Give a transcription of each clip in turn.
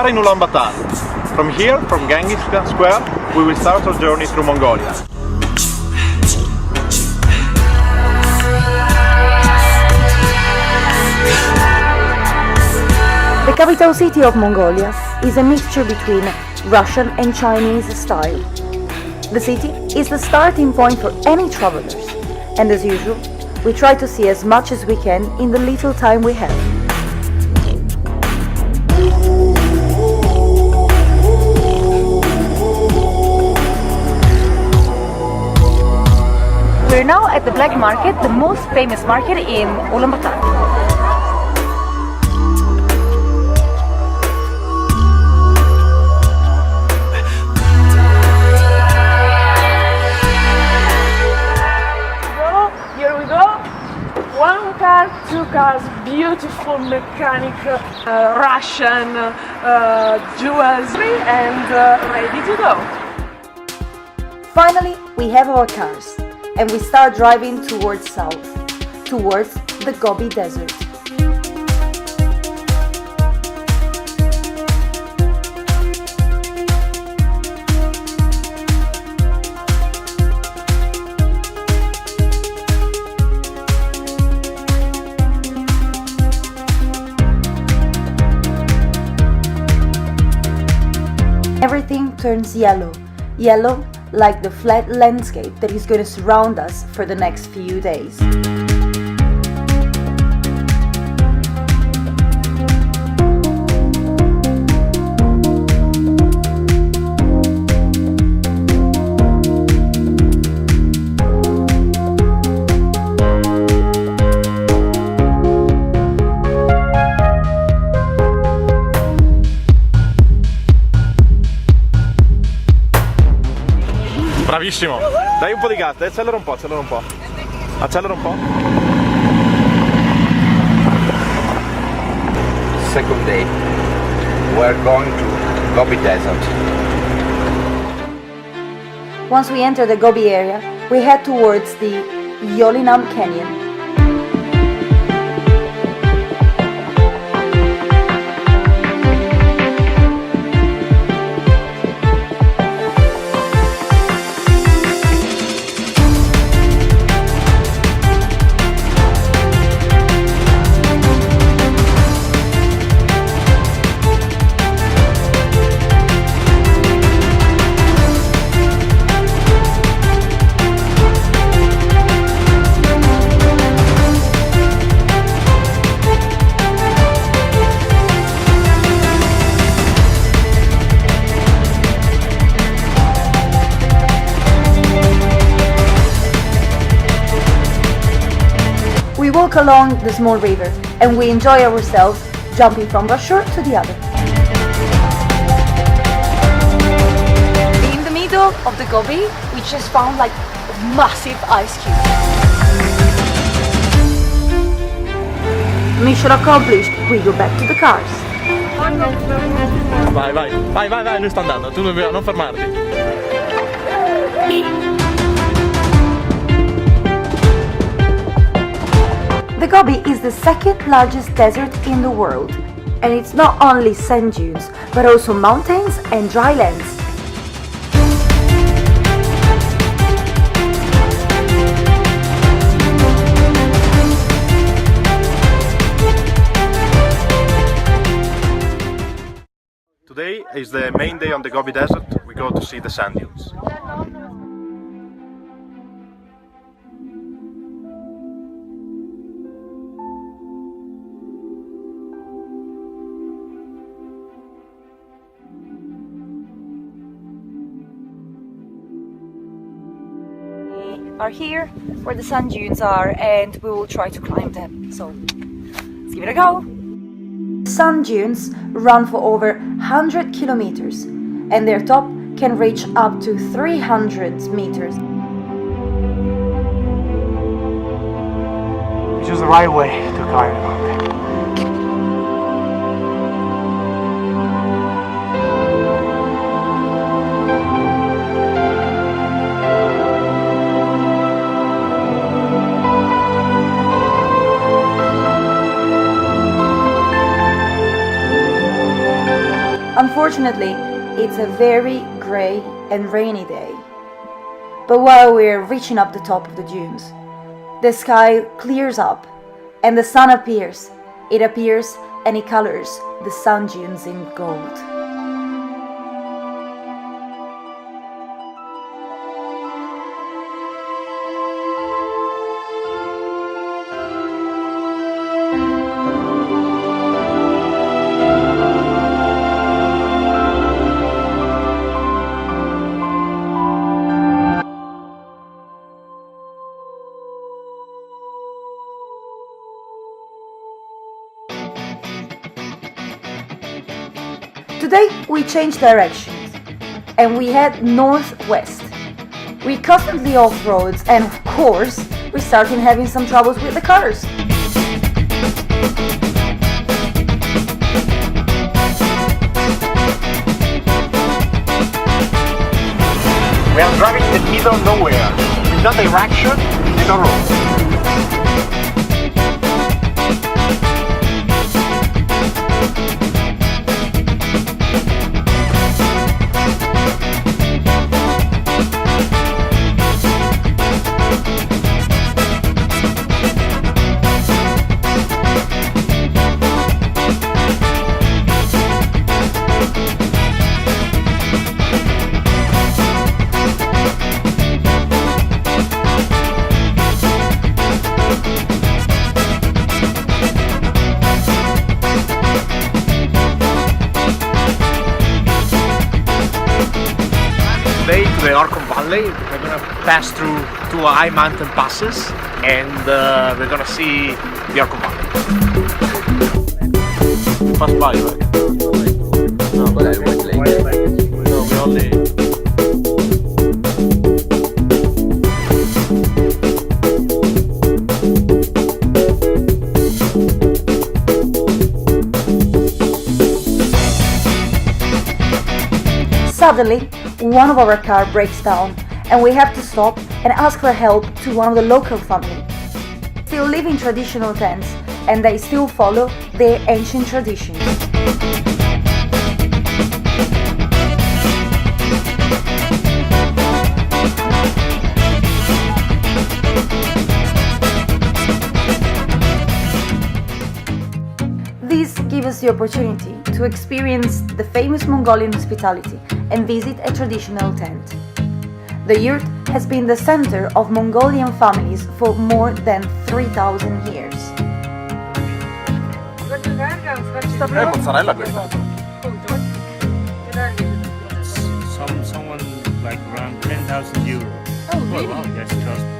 in Ulaanbaatar. From here, from Genghis Khan Square, we will start our journey through Mongolia. The capital city of Mongolia is a mixture between Russian and Chinese style. The city is the starting point for any travelers, and as usual, we try to see as much as we can in the little time we have. We're now at the Black Market, the most famous market in Ulaanbaatar. One car, two cars, beautiful mechanic, Russian jewelry, and ready to go. Finally, we have our cars, and we start driving towards south, towards the Gobi Desert. Everything turns yellow, yellow like the flat landscape that is going to surround us for the next few days. Bravissimo! Dai un po' di gas, accelera un po', accelera un po'. Accelera un po'. Second day. We're going to Gobi Desert. Once we enter the Gobi area, we head towards the Yolinam Canyon. We walk along the small river and we enjoy ourselves jumping from one shore to the other. In the middle of the Gobi, we just found like a massive ice cube. Mission accomplished, we go back to the cars. Vai, lui sta andando, tu non fermarti. The Gobi is the second largest desert in the world, and it's not only sand dunes, but also mountains and dry lands. Today is the main day on the Gobi Desert. We go to see the sand dunes. Are here where the sand dunes are, and we will try to climb them. So let's give it a go. Sand dunes run for over 100 kilometers, and their top can reach up to 300 meters. We choose the right way to climb the mountain. Unfortunately, it's a very grey and rainy day. But while we're reaching up the top of the dunes, the sky clears up and the sun appears. It appears and it colors the sand dunes in gold. Today we changed directions and we head northwest. We constantly off roads and of course we started having some troubles with the cars. We are driving in the middle of nowhere, with no direction, with no road. Today to the Orcon Valley, we're gonna pass through two high mountain passes and we're gonna see the Orcon Valley. Fast by, right? No, we only... Suddenly, one of our car breaks down and we have to stop and ask for help to one of the local family. They still live in traditional tents and they still follow their ancient traditions. This gives us the opportunity to experience the famous Mongolian hospitality and visit a traditional tent. The yurt has been the center of Mongolian families for more than 3,000 years. mozzarella questa. Someone like around 10,000 euros. Oh, really? Wow, yes, trust me.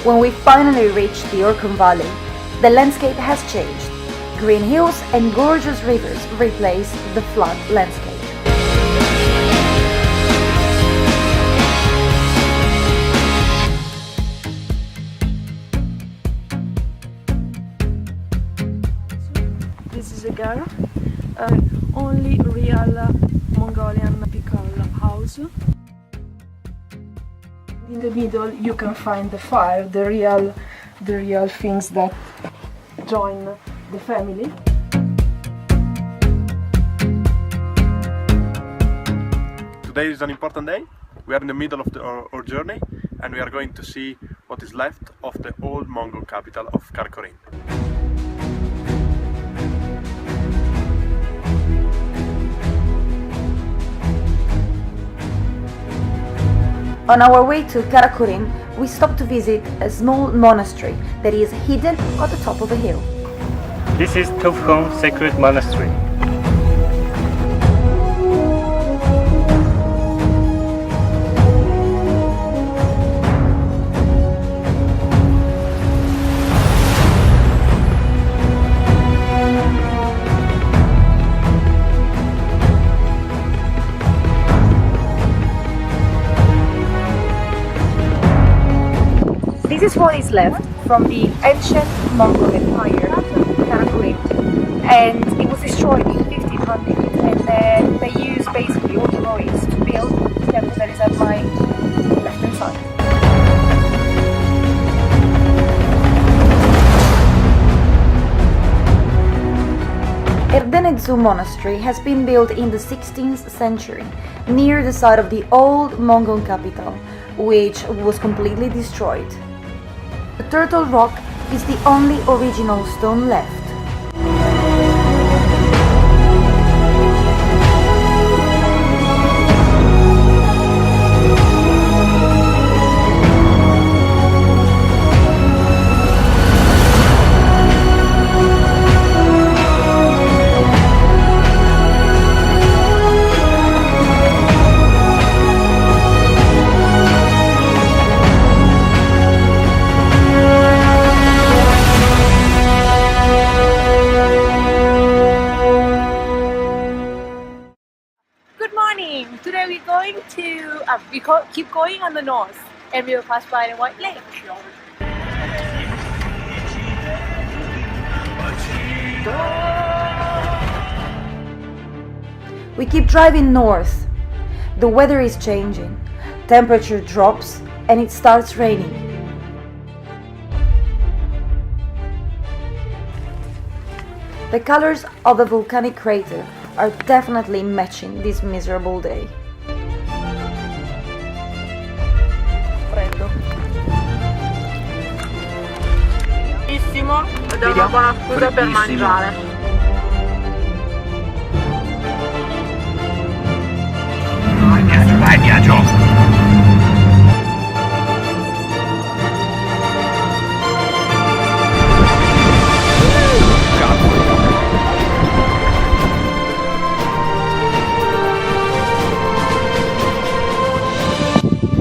When we finally reached the Orcon Valley, the landscape has changed. Green hills and gorgeous rivers replace the flat landscape. This is a girl, only real Mongolian typical house. In the middle you can find the fire, the real things that join the family. Today is an important day. We are in the middle of our journey and we are going to see what is left of the old Mongol capital of Karakorum. On our way to Karakorum, we stopped to visit a small monastery that is hidden at the top of a hill. This is Tufkon Sacred Monastery. This is what is left from the ancient Mongol Empire, Karakurim, and it was destroyed in 1500. And then they used basically all the ruins to build the temple that is at my left-hand side. Erdenetsu Monastery has been built in the 16th century near the site of the old Mongol capital, which was completely destroyed. The Turtle Rock is the only original stone left. Today we're going to keep going on the north, and we will pass by the White Lake. We keep driving north. The weather is changing. Temperature drops and it starts raining. The colors of the volcanic crater are definitely matching this miserable day. Freddo. Bellissimo, ed è una buona scusa per mangiare. Vai viaggio!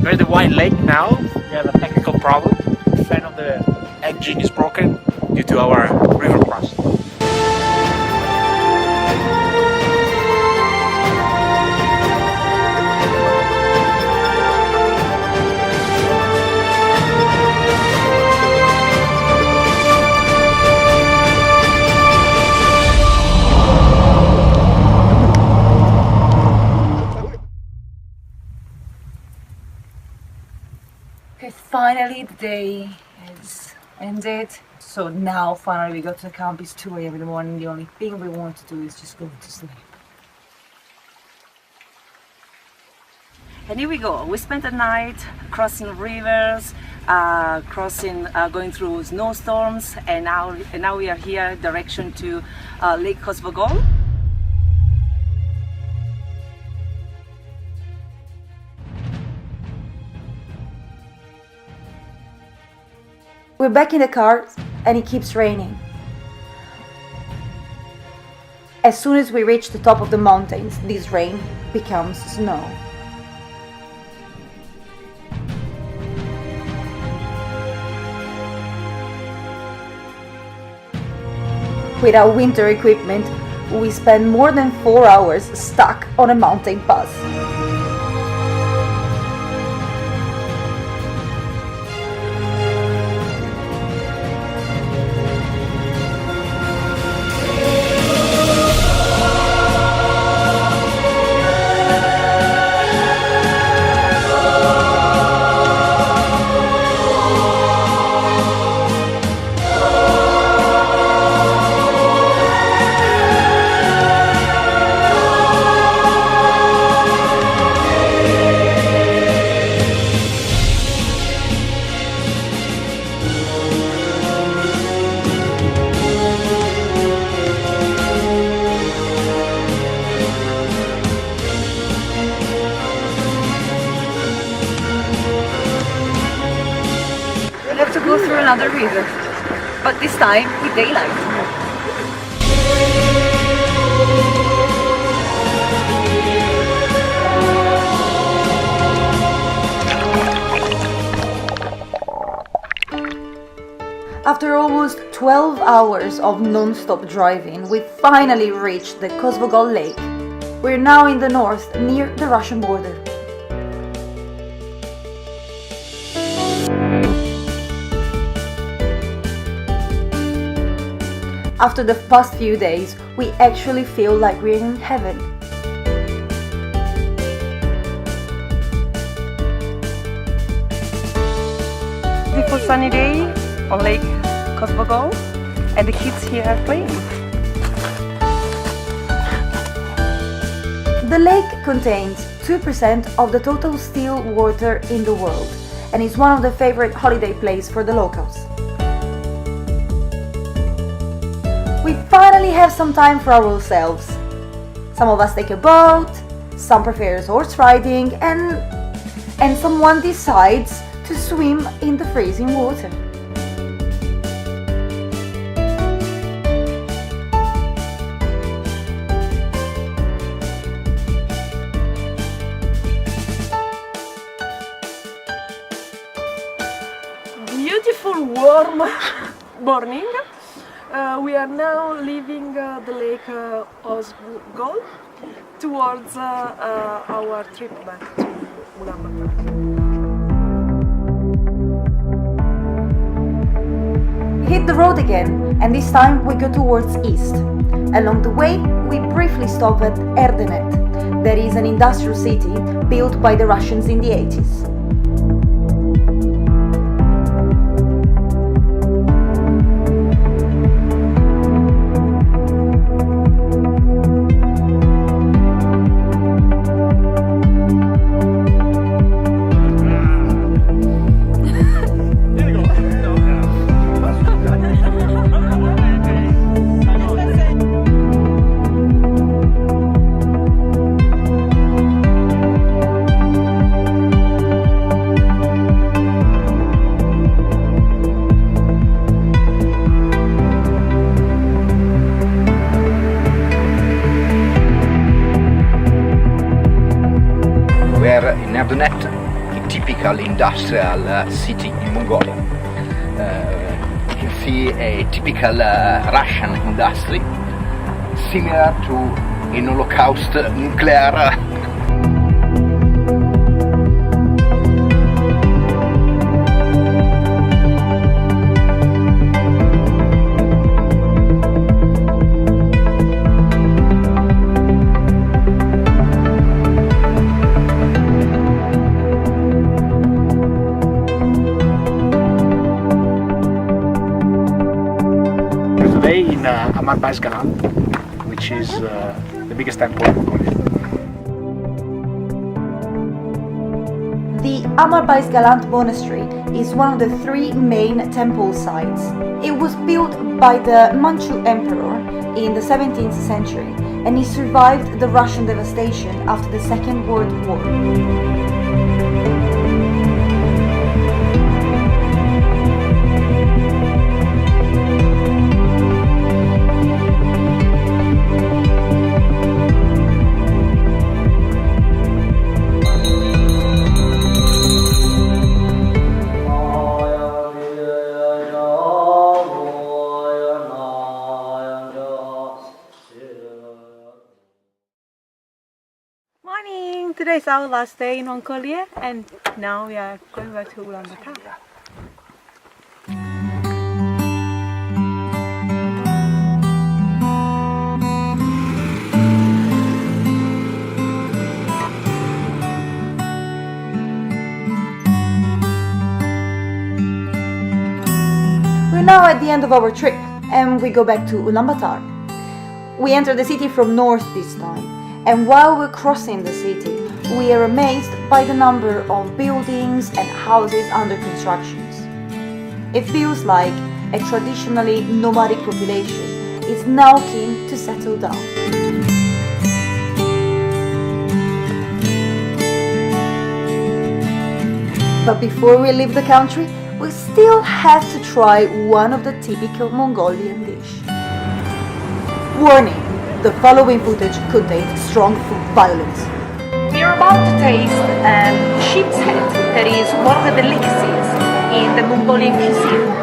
We're at the White Lake now. We have a technical problem. The fan of the engine is broken due to our river crossing. Okay, finally the day is ended. So now finally we got to the camp. It's 2 a.m. in the morning. The only thing we want to do is just go to sleep. And here we go. We spent the night crossing rivers, going through snowstorms, and now we are here direction to Lake Kosvogol. We're back in the car and it keeps raining. As soon as we reach the top of the mountains, this rain becomes snow. With our winter equipment, we spend more than 4 hours stuck on a mountain pass. We have to go through another river, but this time with daylight. After almost 12 hours of non-stop driving, we finally reached the Kosvogol Lake. We're now in the north, near the Russian border. After the past few days, we actually feel like we're in heaven. Beautiful sunny day on Lake Kosbogol, and the kids here are playing. The lake contains 2% of the total still water in the world and is one of the favorite holiday places for the locals. We finally have some time for ourselves. Some of us take a boat, some prefer horse riding, and someone decides to swim in the freezing water. Beautiful warm morning. We are now leaving the lake Osgol towards our trip back to Ulaanbaatar. Hit the road again, and this time we go towards east. Along the way, we briefly stop at Erdenet. That is an industrial city built by the Russians in the 80s. We're in Erdenet, a typical industrial city in Mongolia. You can see a typical Russian industry, similar to an Holocaust nuclear. Today in Amarbais Galant, which is the biggest temple in Mongolia. The Amarbais Galant Monastery is one of the 3 main temple sites. It was built by the Manchu Emperor in the 17th century, and it survived the Russian devastation after the Second World War. Morning! Today is our last day in Mongolia, and now we are going back to Ulaanbaatar. We're now at the end of our trip, and we go back to Ulaanbaatar. We enter the city from north this time, and while we're crossing the city, we are amazed by the number of buildings and houses under construction. It feels like a traditionally nomadic population is now keen to settle down. But before we leave the country, we still have to try one of the typical Mongolian dish. Warning! The following footage contains strong food violence. We are about to taste sheep's head, that is one of the delicacies in the Mongolian cuisine.